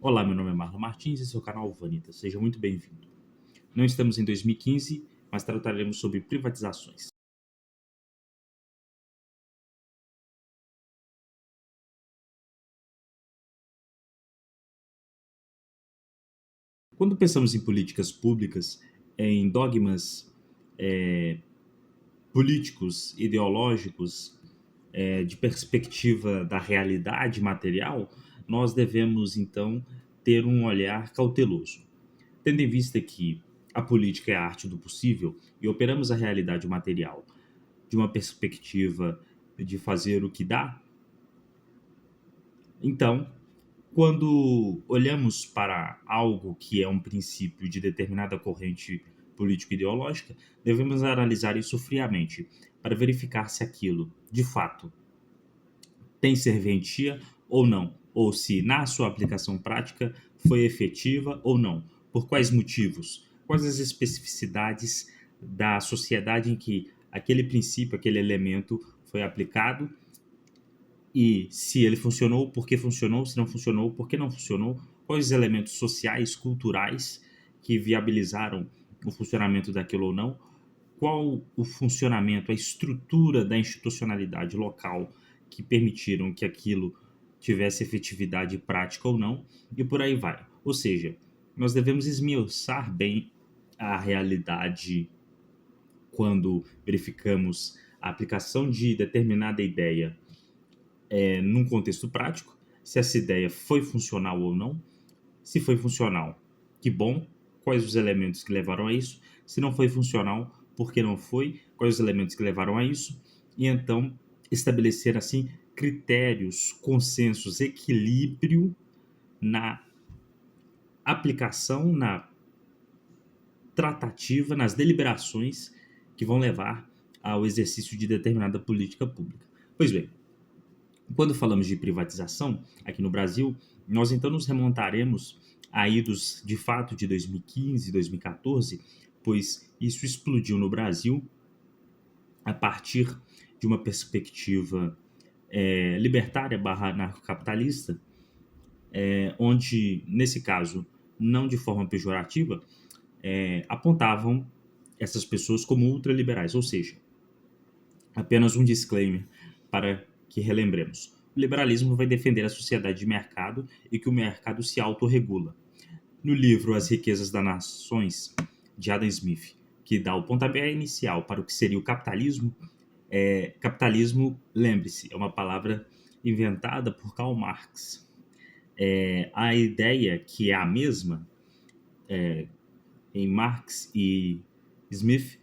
Olá, meu nome é Marlon Martins e esse é o canal Vanita. Seja muito bem-vindo. Não estamos em 2015, mas trataremos sobre privatizações. Quando pensamos em políticas públicas, em dogmas políticos, ideológicos, de perspectiva da realidade material, nós devemos então ter um olhar cauteloso. Tendo em vista que a política é a arte do possível e operamos a realidade material de uma perspectiva de fazer o que dá, então, quando olhamos para algo que é um princípio de determinada corrente político-ideológica, devemos analisar isso friamente para verificar se aquilo, de fato, tem serventia ou não, ou se na sua aplicação prática foi efetiva ou não. Por quais motivos? Quais as especificidades da sociedade em que aquele princípio, aquele elemento foi aplicado e se ele funcionou, por que funcionou, se não funcionou, por que não funcionou, quais os elementos sociais, culturais que viabilizaram o funcionamento daquilo ou não, qual o funcionamento, a estrutura da institucionalidade local que permitiram que aquilo tivesse efetividade prática ou não, e por aí vai. Ou seja, nós devemos esmiuçar bem a realidade quando verificamos a aplicação de determinada ideia num contexto prático, se essa ideia foi funcional ou não. Se foi funcional, que bom, quais os elementos que levaram a isso. Se não foi funcional, por que não foi, quais os elementos que levaram a isso. E então estabelecer assim critérios, consensos, equilíbrio na aplicação, na tratativa, nas deliberações que vão levar ao exercício de determinada política pública. Pois bem, quando falamos de privatização aqui no Brasil, nós então nos remontaremos a idos de fato de 2015, 2014, pois isso explodiu no Brasil a partir de uma perspectiva libertária barra anarcocapitalista, onde, nesse caso, não de forma pejorativa, apontavam essas pessoas como ultraliberais, ou seja, apenas um disclaimer para que relembremos. O liberalismo vai defender a sociedade de mercado e que o mercado se autorregula. No livro As Riquezas das Nações, de Adam Smith, que dá o pontapé inicial para o que seria o capitalismo, capitalismo, lembre-se, é uma palavra inventada por Karl Marx. A ideia que é a mesma em Marx e Smith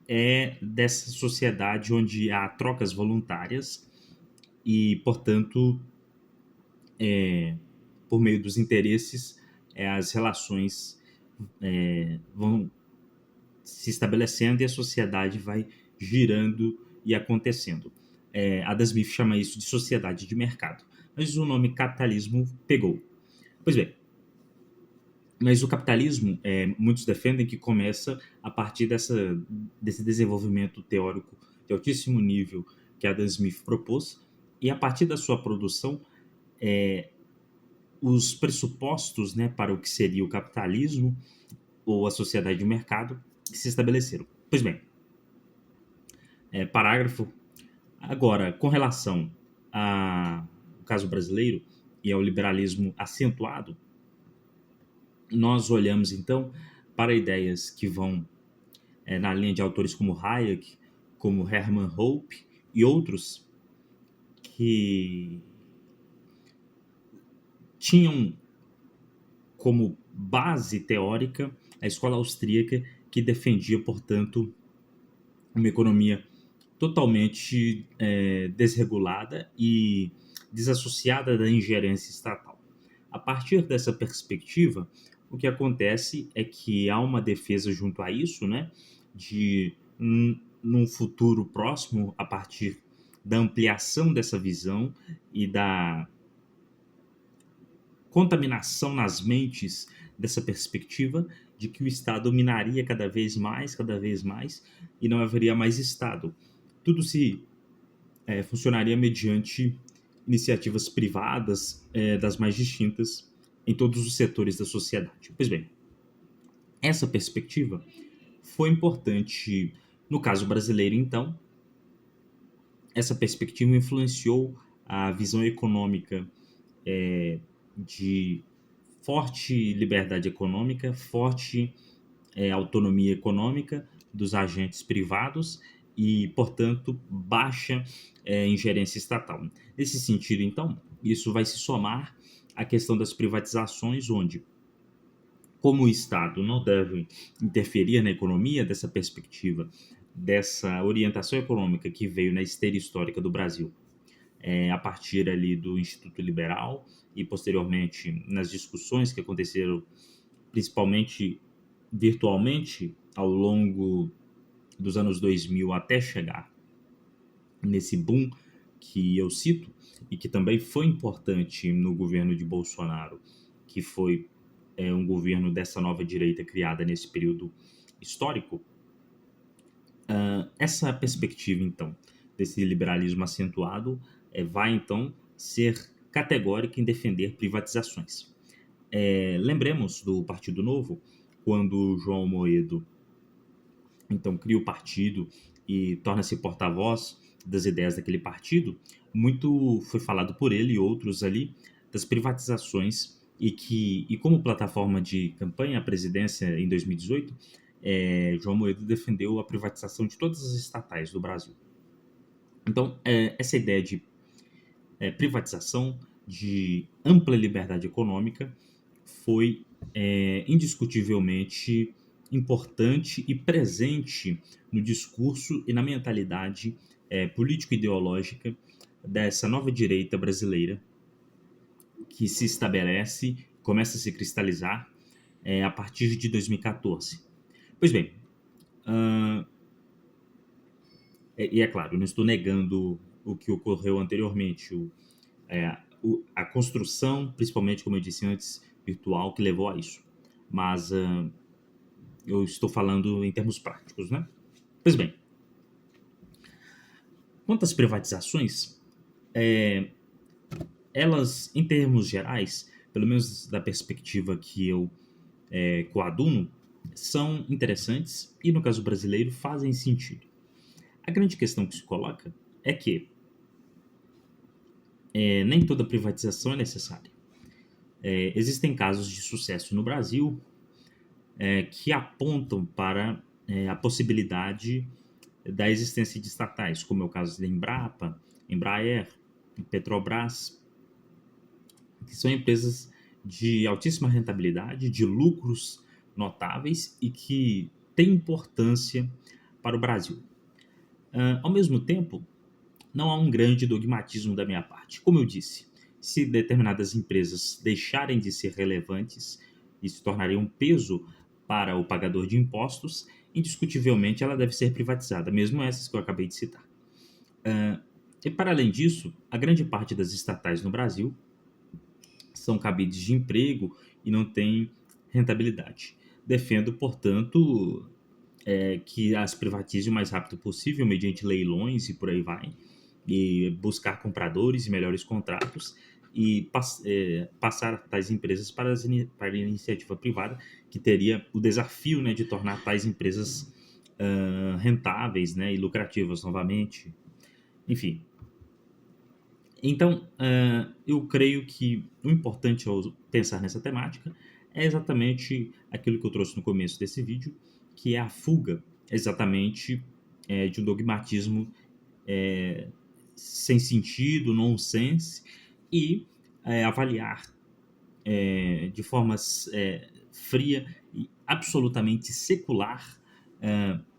é dessa sociedade onde há trocas voluntárias e, portanto, por meio dos interesses, as relações vão se estabelecendo e a sociedade vai girando e acontecendo. Adam Smith chama isso de sociedade de mercado, mas o nome capitalismo pegou. Pois bem, mas o capitalismo, muitos defendem que começa a partir desse desenvolvimento teórico de altíssimo nível que Adam Smith propôs, e a partir da sua produção, os pressupostos, né, para o que seria o capitalismo ou a sociedade de mercado se estabeleceram. Pois bem, parágrafo. Agora, com relação ao caso brasileiro e ao liberalismo acentuado, nós olhamos então para ideias que vão na linha de autores como Hayek, como Hermann Hoppe e outros que tinham como base teórica a escola austríaca, que defendia, portanto, uma economia totalmente desregulada e desassociada da ingerência estatal. A partir dessa perspectiva, o que acontece é que há uma defesa junto a isso, né, de num futuro próximo, a partir da ampliação dessa visão e da contaminação nas mentes dessa perspectiva de que o Estado dominaria cada vez mais, e não haveria mais Estado. Tudo se funcionaria mediante iniciativas privadas das mais distintas em todos os setores da sociedade. Pois bem, essa perspectiva foi importante no caso brasileiro, então. Essa perspectiva influenciou a visão econômica de forte liberdade econômica, forte autonomia econômica dos agentes privados e, portanto, baixa ingerência estatal. Nesse sentido, então, isso vai se somar à questão das privatizações, onde, como o Estado não deve interferir na economia, dessa perspectiva, dessa orientação econômica que veio na esteira histórica do Brasil, a partir ali do Instituto Liberal e posteriormente nas discussões que aconteceram principalmente virtualmente ao longo dos anos 2000 até chegar nesse boom que eu cito e que também foi importante no governo de Bolsonaro, que foi um governo dessa nova direita criada nesse período histórico. Essa perspectiva, então, desse liberalismo acentuado vai, então, ser categórica em defender privatizações. Lembremos do Partido Novo, quando João Amoedo, então, cria o partido e torna-se porta-voz das ideias daquele partido, muito foi falado por ele e outros ali das privatizações e como plataforma de campanha à presidência em 2018, João Amoedo defendeu a privatização de todas as estatais do Brasil. Então, essa ideia de privatização, de ampla liberdade econômica, foi indiscutivelmente importante e presente no discurso e na mentalidade político-ideológica dessa nova direita brasileira que se estabelece, começa a se cristalizar a partir de 2014. Pois bem, e é claro, eu não estou negando o que ocorreu anteriormente, a construção, principalmente, como eu disse antes, virtual, que levou a isso. Mas eu estou falando em termos práticos, né? Pois bem, quanto às privatizações, elas, em termos gerais, pelo menos da perspectiva que eu coaduno, são interessantes e, no caso brasileiro, fazem sentido. A grande questão que se coloca é que nem toda privatização é necessária. Existem casos de sucesso no Brasil que apontam para a possibilidade da existência de estatais, como é o caso da Embrapa, Embraer, Petrobras, que são empresas de altíssima rentabilidade, de lucros notáveis e que têm importância para o Brasil. Ao mesmo tempo, não há um grande dogmatismo da minha parte. Como eu disse, se determinadas empresas deixarem de ser relevantes e se tornarem um peso para o pagador de impostos, indiscutivelmente ela deve ser privatizada, mesmo essas que eu acabei de citar. E para além disso, a grande parte das estatais no Brasil são cabides de emprego e não têm rentabilidade. Defendo, portanto, que as privatize o mais rápido possível, mediante leilões e por aí vai, e buscar compradores e melhores contratos e passar tais empresas para a iniciativa privada, que teria o desafio, né, de tornar tais empresas rentáveis, né, e lucrativas novamente. Enfim. Então, eu creio que o importante ao pensar nessa temática é exatamente aquilo que eu trouxe no começo desse vídeo, que é a fuga exatamente de um dogmatismo sem sentido, nonsense, e avaliar de forma fria e absolutamente secular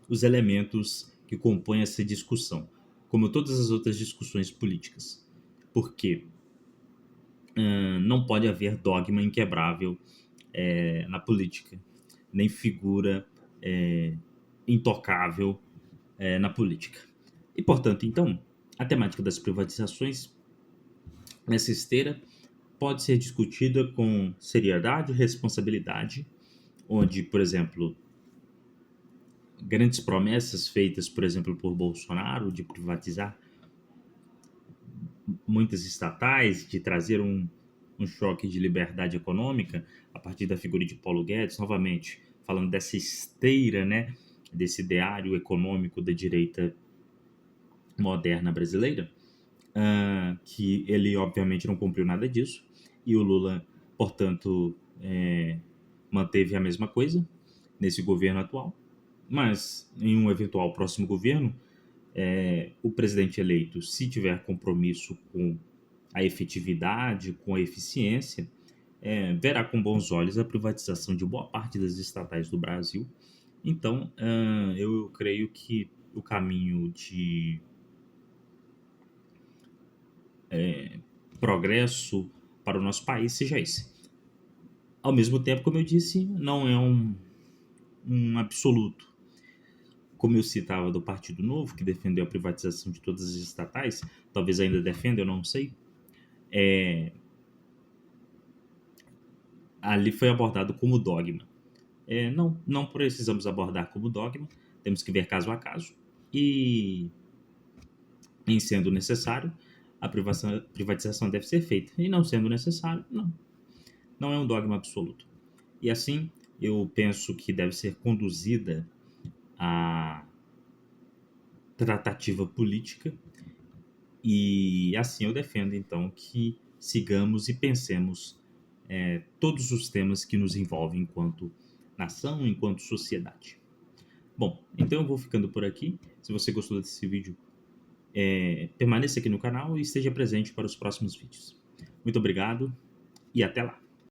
os elementos que compõem essa discussão, como todas as outras discussões políticas. Porque não pode haver dogma inquebrável na política, nem figura intocável na política. E, portanto, então, a temática das privatizações nessa esteira pode ser discutida com seriedade e responsabilidade, onde, por exemplo, grandes promessas feitas, por exemplo, por Bolsonaro de privatizar muitas estatais, de trazer um choque de liberdade econômica a partir da figura de Paulo Guedes, novamente falando dessa esteira, né, desse ideário econômico da direita moderna brasileira, que ele obviamente não cumpriu nada disso, e o Lula, portanto, manteve a mesma coisa nesse governo atual, mas em um eventual próximo governo, o presidente eleito, se tiver compromisso com a efetividade, com a eficiência, verá com bons olhos a privatização de boa parte das estatais do Brasil. Então, eu creio que o caminho de progresso para o nosso país seja esse. Ao mesmo tempo, como eu disse, não é um absoluto. Como eu citava do Partido Novo, que defendeu a privatização de todas as estatais, talvez ainda defenda, eu não sei, ali foi abordado como dogma. Não precisamos abordar como dogma, temos que ver caso a caso. E, em sendo necessário, a privatização deve ser feita. E não sendo necessário, não. Não é um dogma absoluto. E assim, eu penso que deve ser conduzida a tratativa política, e assim eu defendo, então, que sigamos e pensemos todos os temas que nos envolvem enquanto nação, enquanto sociedade. Bom, então eu vou ficando por aqui. Se você gostou desse vídeo, permaneça aqui no canal e esteja presente para os próximos vídeos. Muito obrigado e até lá!